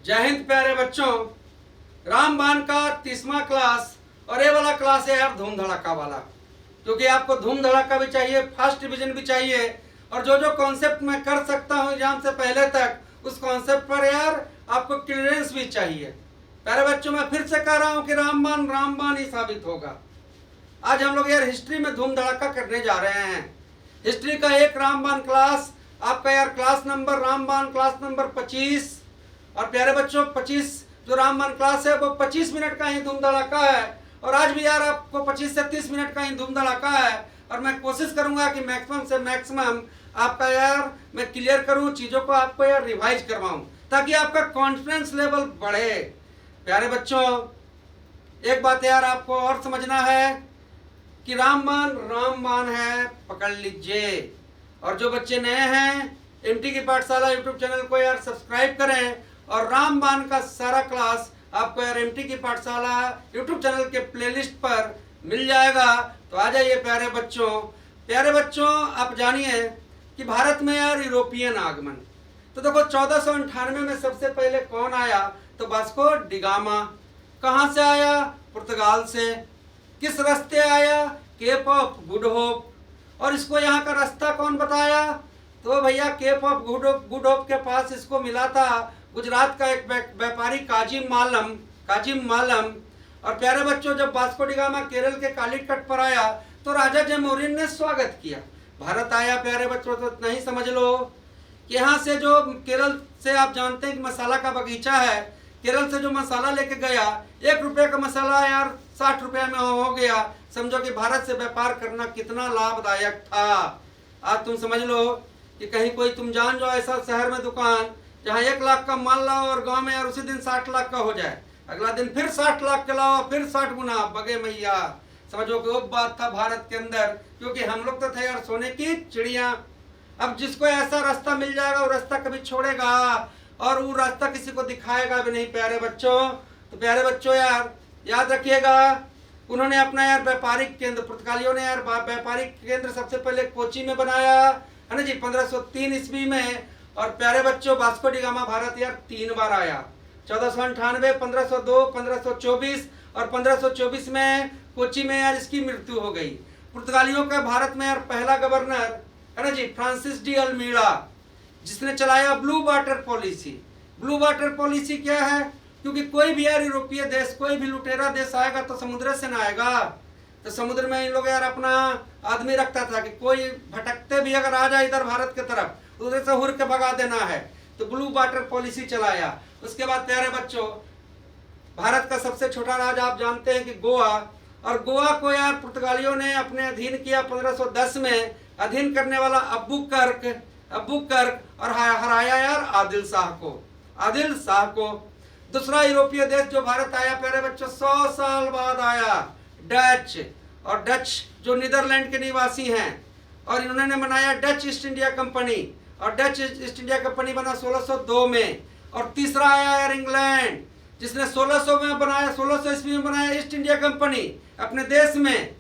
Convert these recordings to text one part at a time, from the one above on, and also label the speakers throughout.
Speaker 1: जय हिंद प्यारे बच्चों। रामबाण का 30वां क्लास और ये वाला क्लास है यार धूम धड़ाका वाला, क्योंकि आपको धूम धड़ाका भी चाहिए, फर्स्ट डिवीजन भी चाहिए, और जो जो कॉन्सेप्ट मैं कर सकता हूँ एग्जाम से पहले तक उस कॉन्सेप्ट पर यार आपको क्लियरेंस भी चाहिए। प्यारे बच्चों, मैं फिर से कह रहा हूँ कि रामबाण रामबाण ही साबित होगा। आज हम लोग यार हिस्ट्री में धूम धड़ाका करने जा रहे हैं। हिस्ट्री का एक रामबाण क्लास आपका यार क्लास नंबर रामबाण क्लास नंबर 25। और प्यारे बच्चों 25 जो रामबाण क्लास है वो 25 मिनट का ही धूम धड़ाका है, और आज भी यार आपको 25 से 30 मिनट का ही धूम धड़ाका है। और मैं कोशिश करूंगा कि मैक्सिमम से मैक्सिमम आपका यार मैं क्लियर करूं, चीज़ों को आपको यार रिवाइज करवाऊं, ताकि आपका कॉन्फिडेंस लेवल बढ़े। प्यारे बच्चों, एक बात यार आपको और समझना है कि रामबाण रामबाण है, पकड़ लीजिए। और जो बच्चे नए हैं एमटी की पाठशाला यूट्यूब चैनल को यार सब्सक्राइब करें, और रामबाण का सारा क्लास आपको यार एमटी की पाठशाला यूट्यूब चैनल के प्लेलिस्ट पर मिल जाएगा। तो आ जाइए प्यारे बच्चों। प्यारे बच्चों, आप जानिए कि भारत में यार यूरोपियन आगमन, तो देखो 1498 में सबसे पहले कौन आया? तो वास्को डिगामा। कहाँ से आया? पुर्तगाल से। किस रास्ते आया? Cape of Good Hope. और इसको यहाँ का रास्ता कौन बताया? तो भैया केप ऑफ गुड होप के पास इसको मिला था गुजरात का एक व्यापारी काजिम मालम। और प्यारे बच्चों, जब वास्को डिगामा केरल के कालीट तट पर आया तो राजा जयमोरिन ने स्वागत किया। भारत आया प्यारे बच्चों, तो इतना ही समझ लो कि यहाँ से जो केरल से आप जानते हैं कि मसाला का बगीचा है, केरल से जो मसाला लेके गया 1 रुपये का मसाला यार 60 रुपये में हो गया। समझो कि भारत से व्यापार करना कितना लाभदायक था। आज तुम समझ लो कि कहीं कोई तुम जान जाओ ऐसा शहर में दुकान जहाँ 1 लाख का माल लाओ और गांव में यार उसी दिन 60 लाख का हो जाए, अगला दिन फिर 60 लाख का लाओ, फिर 60 गुना बगे मैया। समझो कि वो बात था भारत के अंदर, क्योंकि हम लोग तो थे यार सोने की चिड़िया। अब जिसको ऐसा रास्ता मिल जाएगा वो रास्ता कभी छोड़ेगा, और वो रास्ता किसी को दिखाएगा भी नहीं प्यारे बच्चों। तो प्यारे बच्चों यार याद रखिएगा, उन्होंने अपना यार व्यापारिक केंद्र, पुर्तगालियों ने यार व्यापारिक केंद्र सबसे पहले कोची में बनाया है ना जी 1503 ईस्वी में। और प्यारे बच्चों वास्को डिगामा भारत यार 3 बार आया, 1498, 1502, 1524, और 1524 में कोची में यार इसकी मृत्यु हो गई। पुर्तगालियों का भारत में यार पहला गवर्नर है ना जी फ्रांसिस डी अल्मीड़ा, जिसने चलाया blue water policy. Blue water policy क्या है? क्योंकि कोई भी यार यूरोपीय देश, कोई भी लुटेरा देश आएगा तो समुद्र से ना आएगा, तो समुद्र में इन लोग यार अपना आदमी रखता था कि कोई भटकते भी अगर आ जाए इधर भारत की तरफ उधर से हुर के भगा देना है। तो ब्लू वाटर पॉलिसी चलाया। उसके बाद प्यारे बच्चों, भारत का सबसे छोटा राज्य आप जानते हैं कि गोवा, और गोवा को यार पुर्तगालियों ने अपने अधीन किया 1510 में। अधीन करने वाला अब्बू कर्क और हराया यार आदिल शाह को। दूसरा यूरोपीय देश जो भारत आया प्यारे बच्चों 100 साल बाद आया, डच जो नीदरलैंड के निवासी हैं, और इन्होंने बनाया डच ईस्ट इंडिया कंपनी, और डच ईस्ट इंडिया कंपनी बना 1602 में। और तीसरा आया यार इंग्लैंड, जिसने 1600 में बनाया, 1600 ईस्वी में बनाया ईस्ट इंडिया कंपनी अपने देश में।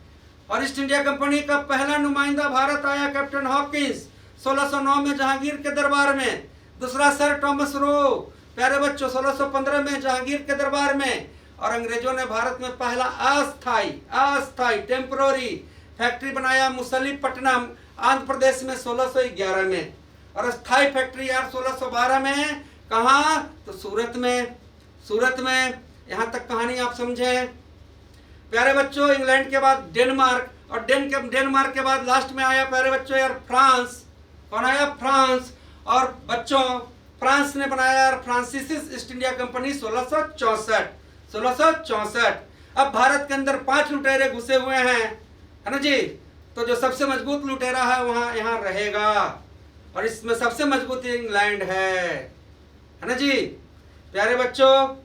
Speaker 1: और ईस्ट इंडिया कंपनी का पहला नुमाइंदा भारत आया कैप्टन हॉकिंस 1609 में जहांगीर के दरबार में। दूसरा सर टॉमस रो प्यारे बच्चों 1615 में जहांगीर के दरबार में। और अंग्रेजों ने भारत में पहला अस्थाई टेम्पररी फैक्ट्री बनाया मुसलीपट्टनम आंध्र प्रदेश में 1611 में। और स्थायी फैक्ट्री यार 1612 में कहाँ? तो सूरत में। यहाँ तक कहानी आप समझे प्यारे बच्चों। इंग्लैंड के बाद डेनमार्क, और डेनमार्क के बाद लास्ट में आया प्यारे बच्चों यार फ्रांस। कौन आया? फ्रांस। और बच्चों फ्रांस ने बनाया यार फ्रांसीसी ईस्ट इंडिया कंपनी 1664। अब भारत के अंदर 5 लुटेरे घुसे हुए हैं है ना जी, तो जो सबसे मजबूत लुटेरा है वहां यहाँ रहेगा, और इसमें सबसे मजबूत इंग्लैंड है ना जी प्यारे बच्चों।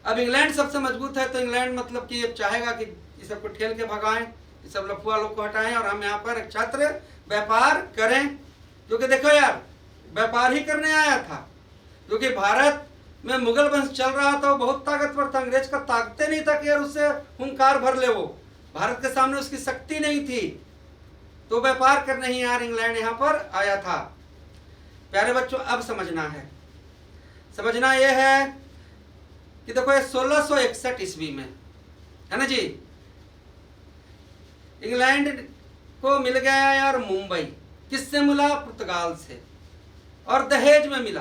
Speaker 1: अब इंग्लैंड सबसे मजबूत है, तो इंग्लैंड मतलब कि ये चाहेगा कि इस सबको ठेल के भगाएं, ये सब लफुआ लोग को हटाएं, और हम यहाँ पर एक छात्र व्यापार करें। क्योंकि देखो यार व्यापार ही करने आया था, क्योंकि भारत में मुगल वंश चल रहा था, वो बहुत ताकतवर था, अंग्रेज का ताकते नहीं था कि यार उससे हुंकार भर ले, वो भारत के सामने उसकी शक्ति नहीं थी, तो व्यापार करने ही यार इंग्लैंड यहाँ पर आया था। प्यारे बच्चों अब समझना है समझना यह है कि देखो ये 1661 ईस्वी में है ना जी, इंग्लैंड को मिल गया यार मुंबई। किससे मिला? पुर्तगाल से, और दहेज में मिला।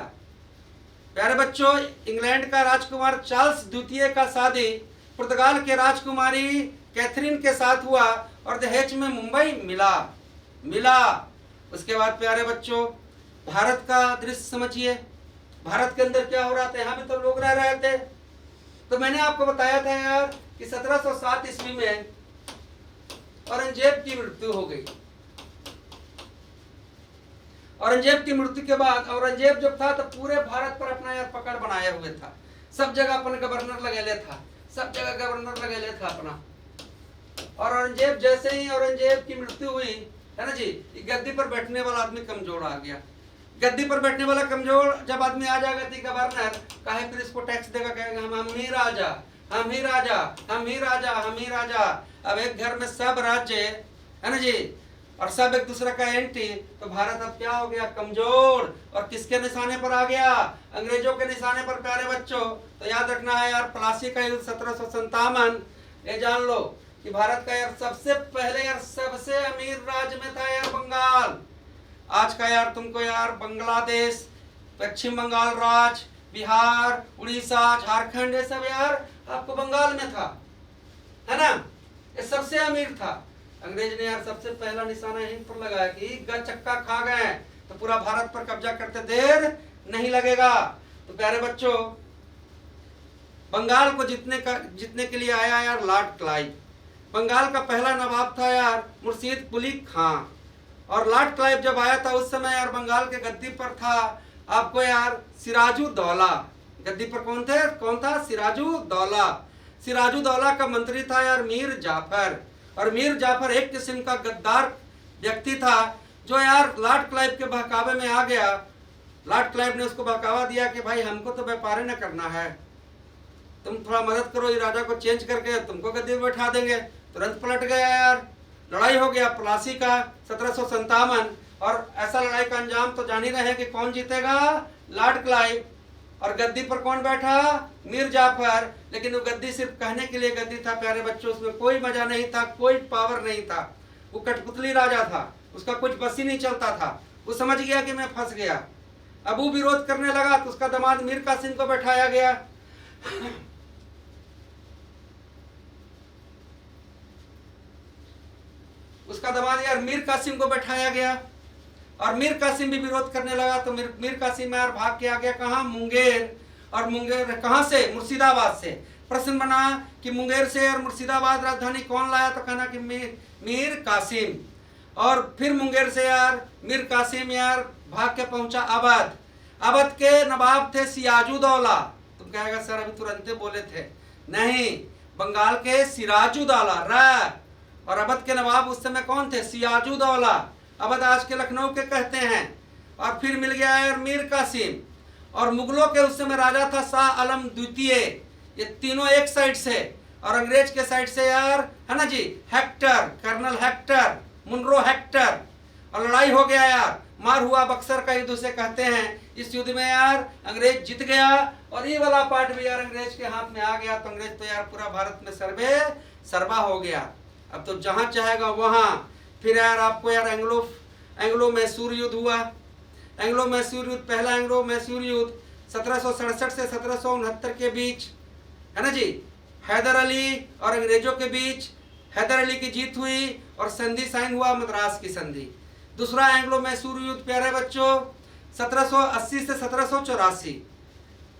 Speaker 1: प्यारे बच्चों, इंग्लैंड का राजकुमार चार्ल्स द्वितीय का शादी पुर्तगाल के राजकुमारी कैथरीन के साथ हुआ और दहेज में मुंबई मिला। उसके बाद प्यारे बच्चों, भारत का दृश्य समझिए। भारत के अंदर क्या हो रहा था? यहाँ भी तो लोग रह रहे थे। तो मैंने आपको बताया था यार कि 1707 ईस्वी में औरंगजेब की मृत्यु हो गई। औरंगजेब की मृत्यु के बाद औरंगजेब जब था तो पूरे भारत पर अपना यार पकड़ बनाए हुए था। सब जगह अपन गवर्नर लगेले था, सब जगह गवर्नर लगेले था अपना। और औरंगजेब जैसे ही औरंगजेब की मृत्यु हुई है ना जी, गद्दी पर बैठने वाला आदमी कमजोर आ गया। गद्दी पर बैठने वाला कमजोर जब आदमी आ जाएगा तो गवर्नर काहे फिर इसको टैक्स देगा, कहेगा हम ही राजा, हम ही राजा, हम ही राजा, हम ही राजा। अब एक घर में सब राज्य है ना जी, और सब एक दूसरे का एंटी, तो भारत अब क्या हो गया? कमजोर। और किसके निशाने पर आ गया? अंग्रेजों के निशाने पर प्यारे बच्चों। तो याद रखना है यार, प्लासी का युद्ध 1757, ये जान लो कि भारत का यार सबसे पहले यार सबसे अमीर राज्य में था यार बंगाल। आज का यार तुमको यार बांग्लादेश, पश्चिम बंगाल राज्य, बिहार, उड़ीसा, झारखंड, ये सब यार आपको बंगाल में था, है ना। ये सबसे अमीर था। अंग्रेज ने यार सबसे पहला निशाना यहीं पर लगाया कि चक्का खा गए तो पूरा भारत पर कब्जा करते देर नहीं लगेगा। तो प्यारे बच्चों, बंगाल को जीतने के लिए आया यार लॉर्ड क्लाइव। बंगाल का पहला नवाब था यार मुर्शीद कुली खां। और लॉर्ड क्लाइव जब आया था उस समय यार बंगाल के गद्दी पर था आपको यार सिराजुद्दौला। गद्दी पर कौन था? सिराजुद्दौला। सिराजुद्दौला का मंत्री था यार मीर जाफर। और मीर जाफर एक किस्म का गद्दार व्यक्ति था जो यार लॉर्ड क्लाइव के बहकावे में आ गया। लॉर्ड क्लाइव ने उसको बहकावा दिया कि भाई हमको तो व्यापार न करना है, तुम थोड़ा मदद करो, ये राजा को चेंज करके तुमको गद्दी में बैठा देंगे। तुरंत पलट गया यार, लड़ाई हो गया प्लासी का 1757। और ऐसा लड़ाई का अंजाम तो जान ही रहे कि कौन जीतेगा? Lord Clive. और गद्दी पर कौन बैठा? मीर जाफर। लेकिन वो गद्दी सिर्फ कहने के लिए गद्दी था प्यारे बच्चों, उसमें कोई मजा नहीं था, कोई पावर नहीं था। वो कठपुतली राजा था, उसका कुछ बस ही नहीं चलता था। वो समझ गया कि मैं फंस गया। अब वो विरोध करने लगा तो उसका दामाद मीर कासिम को बैठाया गया। उसका दामाद यार मीर कासिम को बैठाया गया और मीर कासिम भी विरोध करने लगा। तो मीर कासिम यार भाग के आ गया कहाँ? मुंगेर। और मुंगेर कहाँ से? मुर्शिदाबाद से। प्रश्न बना कि मुंगेर से और मुर्शिदाबाद राजधानी कौन लाया? तो कहना कि मीर कासिम। और फिर मुंगेर से यार मीर कासिम यार भाग के पहुंचा अवध। अवध के नवाब थे सिराजुद्दौला। तुम कहेगा सर अभी तुरंत बोले थे, नहीं, बंगाल के सिराजुद्दौला। और अवध के नवाब उस समय कौन थे? सिराजुद्दौला। अवध आज के लखनऊ के कहते हैं। और फिर मिल गया यार मीर कासिम। और मुगलों के उस समय राजा था शाह आलम द्वितीय। ये तीनों एक साइड से, और अंग्रेज के साइड से यार है ना जी Hector, colonel Hector, Munro Hector. और लड़ाई हो गया यार, मार हुआ बक्सर का युद्ध उसे कहते हैं। इस युद्ध में यार अंग्रेज जीत गया और ये वाला पार्ट भी यार अंग्रेज के हाथ में आ गया। तो अंग्रेज तो यार पूरा भारत में सर्वा हो गया। अब तो जहां चाहेगा वहां। फिर यार आपको यार एंग्लो मैसूर युद्ध हुआ। एंग्लो मैसूर युद्ध, पहला एंग्लो मैसूर युद्ध 1767 से 1769 के बीच, है ना जी, हैदर अली और अंग्रेजों के बीच। हैदर अली की जीत हुई और संधि साइन हुआ, मद्रास की संधि। दूसरा एंग्लो मैसूर युद्ध प्यारे बच्चों 1780 से 1784।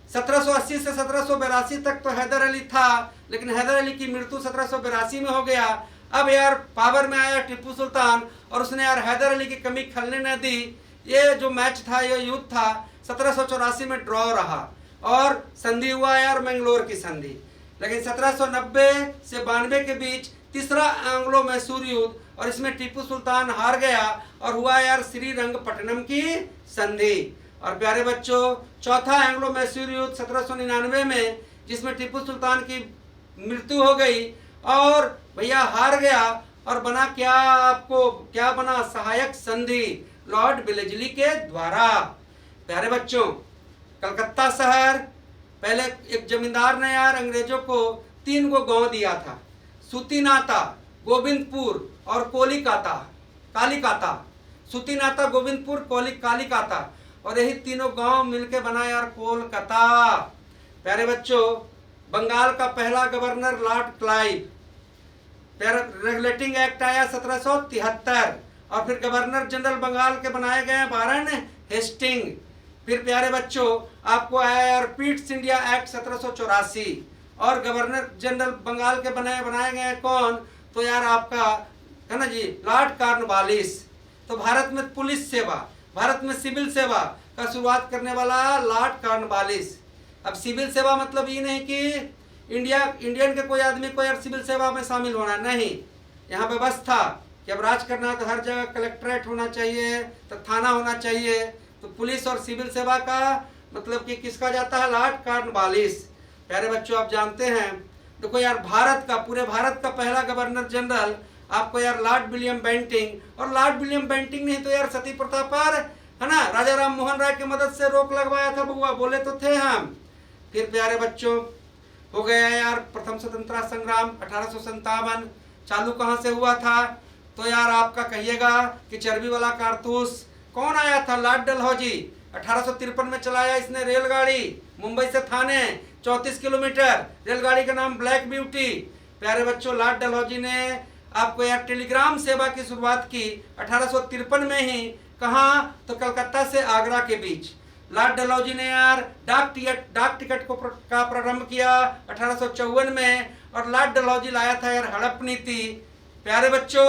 Speaker 1: 1780 से 1782 तक तो हैदर अली था, लेकिन हैदर अली की मृत्यु 1782 में हो गया। अब यार पावर में आया टिप्पू सुल्तान और उसने यार हैदर अली की कमी खलने न दी। ये जो मैच था, ये युद्ध था 1784 में ड्रॉ रहा और संधि हुआ यार मैंगलोर की संधि। लेकिन 1790 से 92 के बीच तीसरा एंग्लो मैसूर युद्ध, और इसमें टिप्पू सुल्तान हार गया और हुआ यार श्रीरंगपट्टनम की संधि। और प्यारे बच्चों चौथा एंग्लो मैसूर युद्ध 1799 में, जिसमें टिप्पू सुल्तान की मृत्यु हो गई और भैया हार गया। और बना क्या? आपको क्या बना? सहायक संधि लॉर्ड वेलेस्ली के द्वारा। प्यारे बच्चों कलकत्ता शहर, पहले एक जमींदार ने यार अंग्रेजों को 3 गो गांव दिया था, सुतीनाता, गोविंदपुर और कालीकाता। सुतीनाता, गोविंदपुर, कालीकाता, और यही तीनों गांव मिलके बना यार कोलकाता। प्यारे बच्चों, बंगाल का पहला governor Lord Clive, regulating act आया 1773, और फिर गवर्नर जनरल बंगाल के बनाए गए वारन हेस्टिंग। फिर प्यारे बच्चों आपको आया यार पीट्स इंडिया एक्ट 1784, और गवर्नर जनरल बंगाल के बनाए गए कौन, तो यार आपका है ना जी लॉर्ड कॉर्नवालिस। तो भारत में पुलिस सेवा, भारत में सिविल सेवा का शुरुआत करने वाला लॉर्ड कॉर्नवालिस। अब सिविल सेवा मतलब ये नहीं कि इंडियन के कोई आदमी को यार सिविल सेवा में शामिल होना नहीं। यहाँ व्यवस्था कि अब राज करना तो हर जगह कलेक्ट्रेट होना चाहिए, तो थाना होना चाहिए। तो पुलिस और सिविल सेवा का मतलब कि किसका जाता है, लॉर्ड कॉर्नवालिस। प्यारे बच्चों आप जानते हैं, देखो यार भारत का, पूरे भारत का पहला गवर्नर जनरल आपको यार लॉर्ड विलियम बेंटिंक, और लॉर्ड विलियम बेंटिंक नहीं तो यार सती प्रथा पर है ना राजा राम मोहन राय की मदद से रोक लगवाया था बुआ, बोले तो थे हम। फिर प्यारे बच्चों हो गया यार प्रथम स्वतंत्रता संग्राम 1857, चालू कहाँ से हुआ था, तो यार आपका कहिएगा कि चर्बी वाला कारतूस कौन आया था, लॉर्ड डलहौजी। 1853 में चलाया इसने रेलगाड़ी मुंबई से थाने 34 किलोमीटर, रेलगाड़ी का नाम ब्लैक ब्यूटी। प्यारे बच्चों लॉर्ड डलहौजी ने आपको यार टेलीग्राम सेवा की शुरुआत की 1853 में ही, कहाँ, तो कलकत्ता से आगरा के बीच। लॉर्ड डलहौजी ने यार डाक टिकट का प्रारंभ किया 1854 में, और लॉर्ड डलहौजी लाया था यार हड़प नीति। प्यारे बच्चों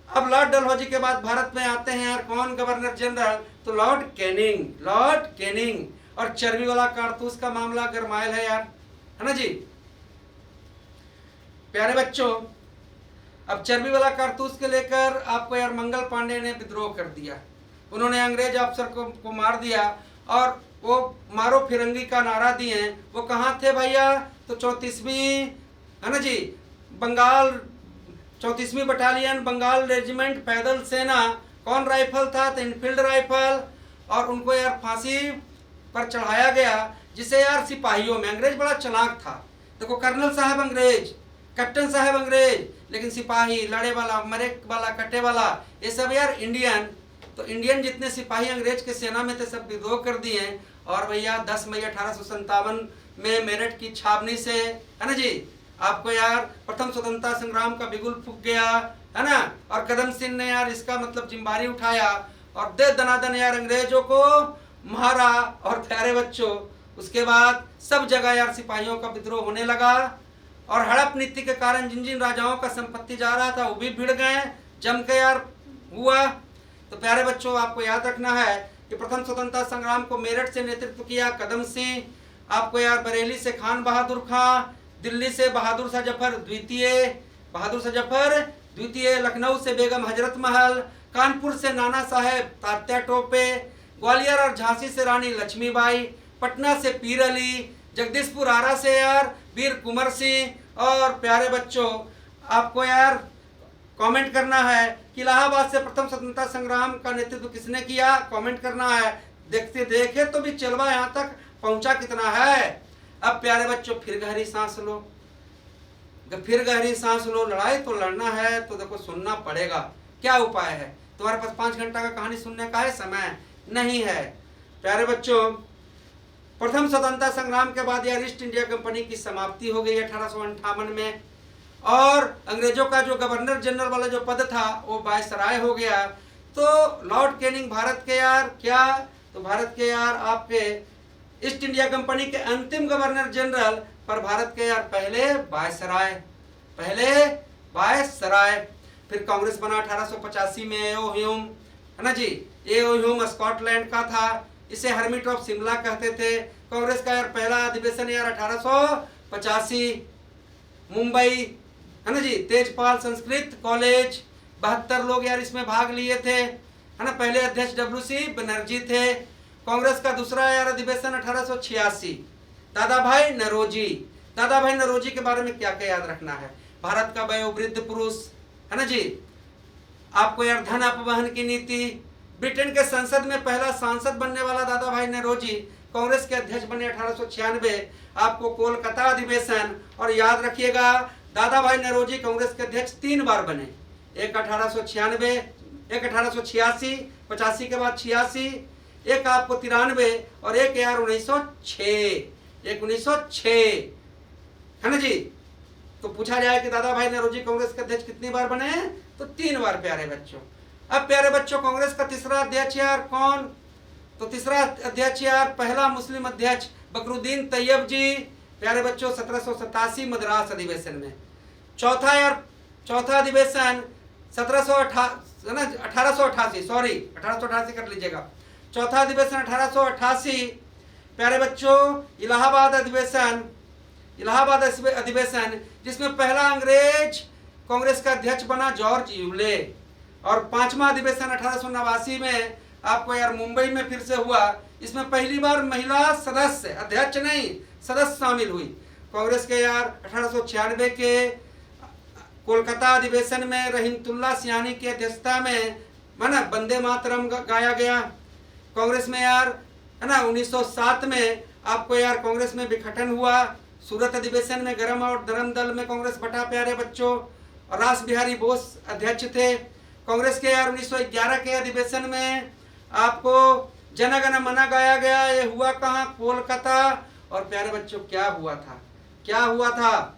Speaker 1: अब लॉर्ड डलहौजी के बाद भारत में आते हैं यार कौन गवर्नर जनरल, तो लॉर्ड कैनिंग। और चर्बी वाला कारतूस का मामला गरमायल है यार, है ना जी। प्यारे बच्चों अब चर्बी वाला कारतूस के लेकर आपको यार मंगल पांडे ने विद्रोह कर दिया, उन्होंने अंग्रेज अफसर को मार दिया, और वो मारो फिरंगी का नारा दिए। वो कहाँ थे भैया, तो 34वीं है ना जी बंगाल 34वीं बटालियन बंगाल रेजिमेंट पैदल सेना, कौन राइफल था, तो इनफील्ड राइफल, और उनको यार फांसी पर चढ़ाया गया, जिसे यार सिपाहियों में अंग्रेज बड़ा चालाक था। देखो कर्नल साहब अंग्रेज, कैप्टन साहब अंग्रेज, लेकिन सिपाही लड़े वाला, मरे वाला, कटे वाला, ये सब यार इंडियन। तो इंडियन जितने सिपाही अंग्रेज के सेना में थे सब विद्रोह कर दिए, और भैया 10 मई 1857 में मेरठ की छावनी से है ना जी आपको यार प्रथम स्वतंत्रता संग्राम का बिगुल फूंक गया, है ना। और कदम सिंह ने यार इसका मतलब जिम्मेदारी उठाया, और दे दनादन यार अंग्रेजों को मारा। और प्यारे बच्चों उसके बाद सब जगह यार सिपाहियों का विद्रोह होने लगा, और हड़प नीति के कारण जिन जिन राजाओं का संपत्ति जा रहा था वो भी भिड़ गए, जम के यार हुआ। तो प्यारे बच्चों आपको याद रखना है कि प्रथम स्वतंत्रता संग्राम को मेरठ से नेतृत्व किया कदम सिंह, आपको यार बरेली से खान बहादुर खां, दिल्ली से बहादुर शाह जफर द्वितीय, लखनऊ से बेगम हजरत महल, कानपुर से नाना साहेब तात्या टोपे, ग्वालियर और झांसी से रानी लक्ष्मीबाई, पटना से पीर अली, जगदीशपुर आरा से यार वीर कुंवर सिंह। और प्यारे बच्चों आपको यार कमेंट करना है कि इलाहाबाद से प्रथम स्वतंत्रता संग्राम का नेतृत्व किसने किया, कमेंट करना है। देखे तो भी चलवा यहाँ तक पहुंचा कितना है। अब प्यारे बच्चों फिर गहरी सांस लो, लड़ाई तो लड़ना है तो देखो सुनना पड़ेगा। क्या उपाय है, तुम्हारे पास 5 घंटा का कहानी सुनने का है समय नहीं है। प्यारे बच्चों प्रथम स्वतंत्रता संग्राम के बाद यार ईस्ट इंडिया कंपनी की समाप्ति हो गई 1858 में, और अंग्रेजों का जो गवर्नर जनरल वाला जो पद था वो वायसराय हो गया। तो लॉर्ड कैनिंग भारत के यार क्या, तो भारत के यार आपके ईस्ट इंडिया कंपनी के अंतिम गवर्नर जनरल, पर भारत के यार पहले वायसराय। फिर कांग्रेस बना 1885 में, एओ ह्यूम है ना जी, एओ ह्यूम स्कॉटलैंड का था, इसे हर्मिट ऑफ शिमला कहते थे। कांग्रेस का यार पहला अधिवेशन यार 1885 मुंबई है ना जी, तेजपाल संस्कृत कॉलेज, 72 लोग यार इसमें भाग लिए थे, है ना। पहले अध्यक्ष डब्ल्यू.सी. बनर्जी थे। कांग्रेस का दूसरा यार अधिवेशन 1886, दादा भाई नरोजी के बारे में क्या क्या याद रखना है, भारत का वयोवृद्ध पुरुष है ना जी, आपको यार धन अपवहन की नीति, ब्रिटेन के संसद में पहला सांसद बनने वाला दादा भाई नरोजी कांग्रेस के अध्यक्ष बने 1896, आपको कोलकाता अधिवेशन। और याद रखिएगा दादा भाई नौरोजी कांग्रेस के अध्यक्ष 3 बार बने, एक 1896, एक 1886, 85 के बाद 86, एक आपको 93 और एक यार 1906, एक 1906, है ना जी। तो पूछा जाए कि दादा भाई नौरोजी कांग्रेस के अध्यक्ष कितनी बार बने, तो 3 बार प्यारे बच्चों। अब प्यारे बच्चों कांग्रेस का तीसरा अध्यक्ष यार कौन, तो तीसरा अध्यक्ष यार पहला मुस्लिम अध्यक्ष बकरुद्दीन तैयब जी, प्यारे बच्चों 1787 मद्रास अधिवेशन में। चौथा यार, चौथा अधिवेशन 1888, सॉरी 1888 कर लीजिएगा। चौथा अधिवेशन 1888, प्यारे बच्चों इलाहाबाद अधिवेशन, इलाहाबाद अधिवेशन जिसमें पहला अंग्रेज कांग्रेस का अध्यक्ष बना जॉर्ज यूले। और पांचवा अधिवेशन 1889 में आपको यार मुंबई में फिर से हुआ, इसमें पहली बार महिला सदस्य, अध्यक्ष नहीं सदस्य शामिल हुई। कांग्रेस के यार 1896 के कोलकाता अधिवेशन में रहीमतुल्लाह सियानी की अध्यक्षता में माना वंदे मातरम गाया गया। कांग्रेस में यार है ना 1907 में आपको यार कांग्रेस में विघटन हुआ। सूरत अधिवेशन में गरम और धर्म दल में कांग्रेस बटा प्यारे बच्चों, और रास बिहारी बोस अध्यक्ष थे। कांग्रेस के यार 1911 के अधिवेशन में आपको जन गण मन गाया गया, ये हुआ कहाँ, कोलकाता। और प्यारे बच्चों क्या हुआ था, क्या हुआ था,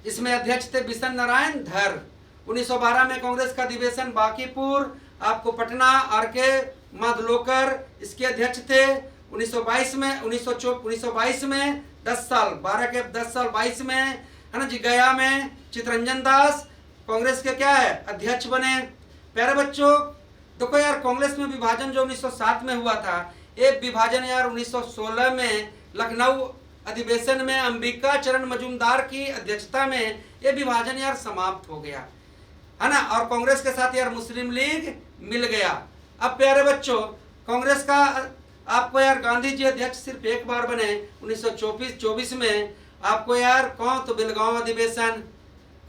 Speaker 1: इसमें अध्यक्ष थे बिशन नारायण धर। 1912 में कांग्रेस का अधिवेशन बांकीपुर, आपको पटना आर के माधलोकर इसके अध्यक्ष थे। 1922 में 1922 में 10 साल 12 के 10 साल 22 में है ना जी गया में चितरंजन दास कांग्रेस के क्या है अध्यक्ष बने। प्यारे बच्चों देखो यार कांग्रेस में विभाजन जो 1907 में हुआ था, एक विभाजन यार 1916 में लखनऊ अधिवेशन में अंबिका चरण मजूमदार की अध्यक्षता में ये विभाजन यार समाप्त हो गया, है ना। और कांग्रेस के साथ यार मुस्लिम लीग मिल गया। अब प्यारे बच्चों कांग्रेस का आपको यार गांधी जी अध्यक्ष सिर्फ एक बार बने 1924 में, आपको यार कौन, तो बेलगांव अधिवेशन।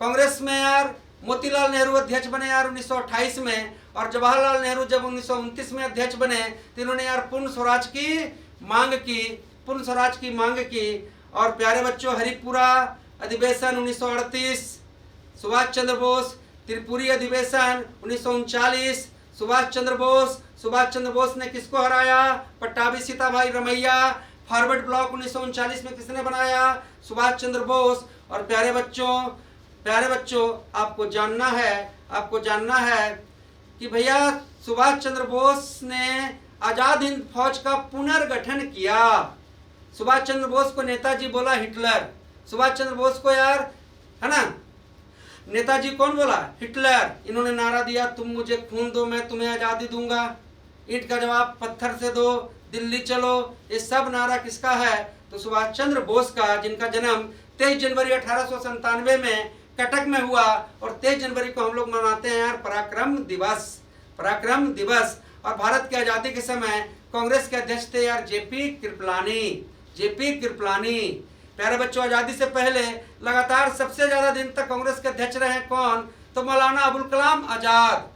Speaker 1: कांग्रेस में यार मोतीलाल नेहरू अध्यक्ष बने यार 1928 में, और जवाहरलाल नेहरू जब 1929 में अध्यक्ष बने तो इन्होंने यार पूर्ण स्वराज की मांग की, पूर्ण स्वराज की मांग की। और प्यारे बच्चों हरिपुरा अधिवेशन 1938, सुभाष चंद्र बोस, त्रिपुरी अधिवेशन 1939, सुभाष चंद्र बोस ने किसको हराया, पट्टाभी सीताभाई रमैया। फॉरवर्ड ब्लॉक 1939 में किसने बनाया, सुभाष चंद्र बोस। और प्यारे बच्चों आपको जानना है कि भैया सुभाष चंद्र बोस ने आजाद हिंद फौज का पुनर्गठन किया। सुभाष चंद्र बोस को नेताजी बोला हिटलर, सुभाष चंद्र बोस को यार है ना नेताजी कौन बोला, हिटलर। इन्होंने नारा दिया तुम मुझे खून दो मैं तुम्हें आजादी दूंगा, ईंट का जवाब पत्थर से दो, दिल्ली चलो। ये सब नारा किसका है, तो सुभाष चंद्र बोस का, जिनका जन्म 23 जनवरी 1897 में कटक में हुआ। और 23 जनवरी को हम लोग मनाते हैं यार पराक्रम दिवस। और भारत की आजादी के समय कांग्रेस के अध्यक्ष थे यार जेपी कृपलानी। प्यारे बच्चों आजादी से पहले लगातार सबसे ज्यादा दिन तक कांग्रेस के अध्यक्ष रहे कौन, तो मौलाना अबुल कलाम आजाद।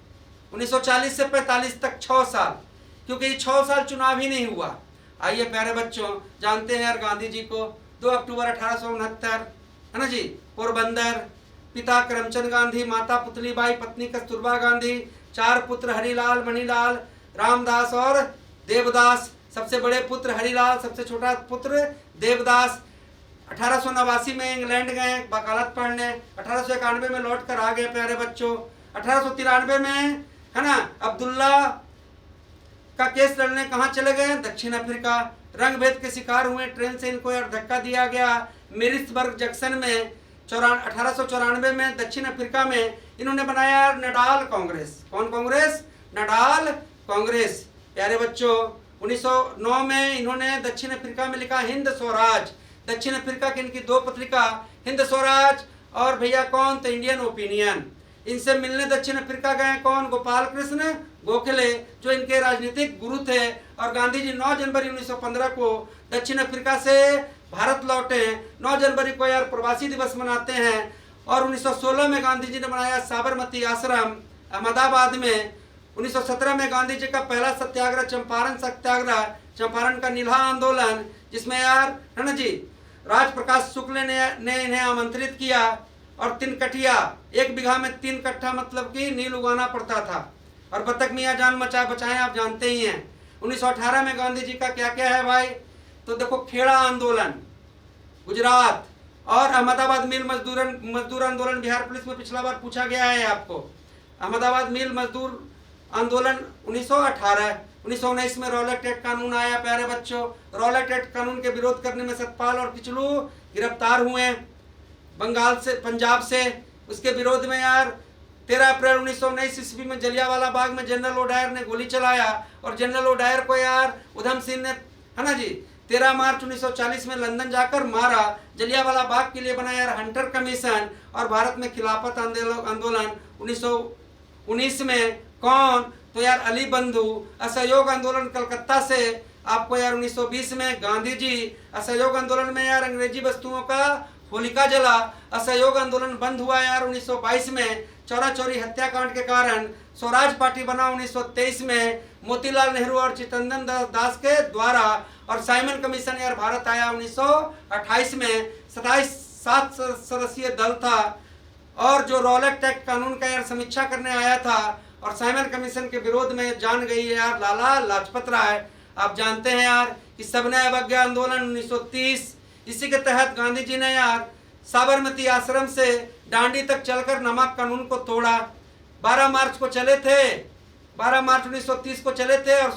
Speaker 1: 1940 से 45 तक 6 साल, क्योंकि ये 6 साल चुनाव ही नहीं हुआ। आइए प्यारे बच्चों जानते हैं यार गांधी जी को। 2 अक्टूबर 1869 है ना जी, पोरबंदर। पिता करमचंद गांधी, माता पुतलीबाई, पत्नी कस्तूरबा गांधी, 4 पुत्र हरिलाल, मणिलाल, रामदास और देवदास। सबसे बड़े पुत्र हरिलाल, सबसे छोटा पुत्र देवदास। 1889 में इंग्लैंड गए वकालत पढ़ने, 1891 में लौट कर आ गए प्यारे बच्चों। 1893 में है ना अब्दुल्ला का केस लड़ने कहाँ चले गए, दक्षिण अफ्रीका। रंग भेद के शिकार हुए, ट्रेन से इनको यार धक्का दिया गया मेरिसबर्ग जंक्शन में। 1894 में दक्षिण अफ्रीका में इन्होंने बनाया नडाल कांग्रेस। कौन कांग्रेस, नडाल कांग्रेस। प्यारे बच्चों 1909 में इन्होंने दक्षिण अफ्रीका में लिखा हिंद स्वराज। दक्षिण अफ्रीका की इनकी 2 पत्रिका, हिंद स्वराज और भैया कौन, तो इंडियन ओपिनियन। इनसे मिलने दक्षिण अफ्रीका गए कौन, गोपाल कृष्ण गोखले, जो इनके राजनीतिक गुरु थे। और गांधी जी 9 जनवरी 1915 को दक्षिण अफ्रीका से भारत लौटे। 9 जनवरी को यार प्रवासी दिवस मनाते हैं। और 1916 में गांधी जी ने बनाया साबरमती आश्रम अहमदाबाद में। 1917 में गांधी जी का पहला सत्याग्रह चंपारण सत्याग्रह चंपारण का नील्हा आंदोलन, जिसमें यार है ना जी राज प्रकाश शुक्ल ने इन्हें आमंत्रित किया, और 3 कठिया, 1 बीघा में 3 कट्ठा मतलब कि नील उगाना पड़ता था, और बतख मियाँ जान बचाएं आप जानते ही हैं। 1918 में गांधी जी का क्या क्या है भाई, तो देखो खेड़ा आंदोलन गुजरात, और अहमदाबाद मिल मजदूर आंदोलन बिहार पुलिस में पिछला बार पूछा गया है आपको। अहमदाबाद मिल मजदूर आंदोलन 1918। 1919 में रॉलेट एक्ट कानून आया प्यारे बच्चों। रॉलेट एक्ट कानून के विरोध करने में सतपाल और किचलू गिरफ्तार हुए बंगाल से, पंजाब से। उसके विरोध में यार 13 अप्रैल 1919 ईस्वी में जलियांवाला बाग में जनरल ओडायर ने गोली चलाया, और जनरल ओडायर को यार उधम सिंह ने है ना जी 13 मार्च 1940 में लंदन जाकर मारा। जलियांवाला बाग के लिए बना यार हंटर कमीशन। और भारत में खिलाफत आंदोलन 1919 में कौन, तो यार अली बंधु। असहयोग आंदोलन कलकत्ता से आपको यार 1920 में गांधी जी। असहयोग आंदोलन में यार अंग्रेजी वस्तुओं का होलिका जला। असहयोग आंदोलन बंद हुआ यार 1922 में चौरा चौरी हत्याकांड के कारण। स्वराज पार्टी बना 1923 में मोतीलाल नेहरू और चित्तरंजन दास के द्वारा। और साइमन कमीशन यार भारत आया 1928 में। 7 सदस्यीय दल था, और जो रॉलेट एक्ट कानून का यार समीक्षा करने आया था, और साइमन कमीशन के विरोध में जान गई है यार लाला लाजपत राय। आप जानते हैं यार कि सविनय अवज्ञा आंदोलन 1930, इसी के तहत गांधी जी ने यार साबरमती आश्रम से डांडी तक चलकर नमक कानून को तोड़ा। 12 मार्च को चले थे, 12 मार्च 1930 को चले थे, और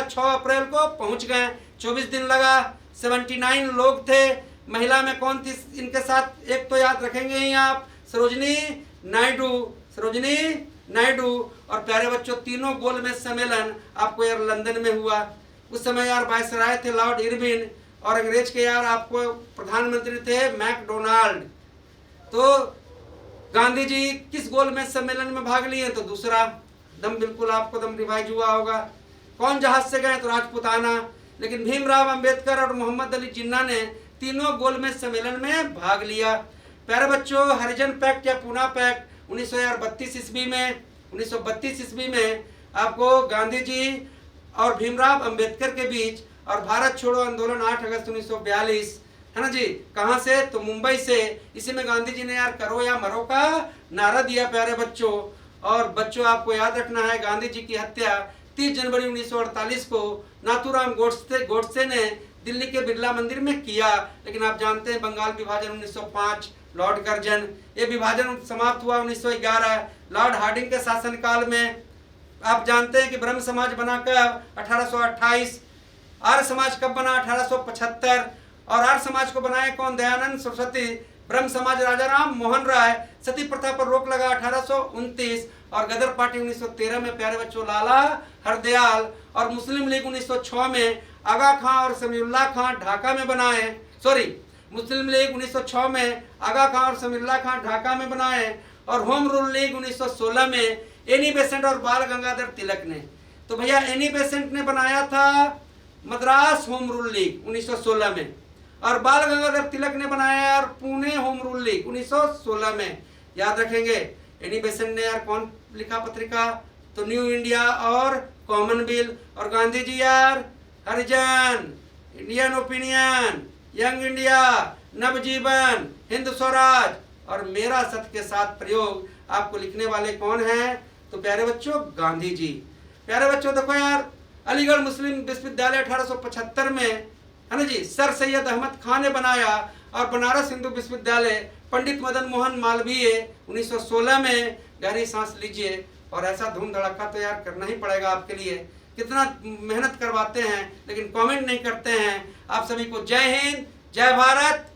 Speaker 1: 6 अप्रैल को पहुंच गए। 24 दिन लगा। 79 लोग थे। महिला में कौन थी इनके साथ, एक तो याद रखेंगे ही आप, सरोजनी नायडू। और प्यारे बच्चों तीनों गोलमेज सम्मेलन आपको यार लंदन में हुआ। उस समय यार वायसराय थे लॉर्ड इरविन, और अंग्रेज के यार आपको प्रधानमंत्री थे मैकडोनाल्ड। तो गांधी जी किस गोलमेज सम्मेलन में भाग लिए, तो दूसरा। दम बिल्कुल आपको दम रिवाइज हुआ होगा। कौन जहाज से गए, तो राजपुताना। लेकिन भीमराव अंबेडकर और मोहम्मद अली जिन्ना ने तीनों गोलमेज सम्मेलन में भाग लिया। प्यारे बच्चों हरिजन पैक्ट या पूना पैक्ट 1932 ईस्वी में आपको गांधी जी और भीमराव अंबेडकर के बीच। और भारत छोड़ो आंदोलन 8 अगस्त 1942 है ना जी, कहाँ से, तो मुंबई से। इसी में गांधी जी ने यार करो या मरो का नारा दिया प्यारे बच्चों। और बच्चों आपको याद रखना है गांधी जी की हत्या 30 जनवरी 1948 को नाथूराम गोडसे ने दिल्ली के बिरला मंदिर में किया। लेकिन आप जानते हैं बंगाल विभाजन 1905, लॉर्ड कर्जन, ये विभाजन समाप्त हुआ 1911 लॉर्ड हार्डिंग के शासनकाल में। आप जानते हैं कि ब्रह्म समाज बना कब, 1828। आर्य समाज कब बना, 1875। और आर्य समाज को बनाए कौन, दयानंद सरस्वती। ब्रह्म समाज राजा राम मोहन राय। सती प्रथा पर रोक लगा 1829। और गदर पार्टी 1913 में प्यारे बच्चों लाला हरदयाल। और मुस्लिम लीग 1906 में आगा खां और समीउल्लाह खां ढाका में बनाए। मुस्लिम लीग 1906 में आगा खां और समीउल्लाह खां ढाका में बनाए। और होम रूल लीग 1916 में एनी बेसेंट और बाल गंगाधर तिलक ने। तो भैया एनी बेसेंट ने बनाया था मद्रास होम रूल लीग 1916 में, और बाल गंगाधर तिलक ने बनाया यार पुणे होम रूल लीग 1916 में। याद रखेंगे। एनी बेसेंट ने यार कौन लिखा पत्रिका, तो न्यू इंडिया और कॉमनवेल्थ। और गांधी जी यार हरिजन, इंडियन ओपिनियन, यंग इंडिया, नवजीवन, हिंद स्वराज और मेरा सत्य के साथ प्रयोग आपको लिखने वाले कौन हैं, तो प्यारे बच्चों गांधी जी। प्यारे बच्चों देखो यार अलीगढ़ मुस्लिम विश्वविद्यालय 1875 में है ना जी सर सैयद अहमद खान ने बनाया। और बनारस हिंदू विश्वविद्यालय पंडित मदन मोहन मालवीय 1916 में। गहरी सांस लीजिए, और ऐसा धूम धड़ाका तो यार करना ही पड़ेगा आपके लिए। कितना मेहनत करवाते हैं लेकिन कमेंट नहीं करते हैं। आप सभी को जय हिंद, जय भारत,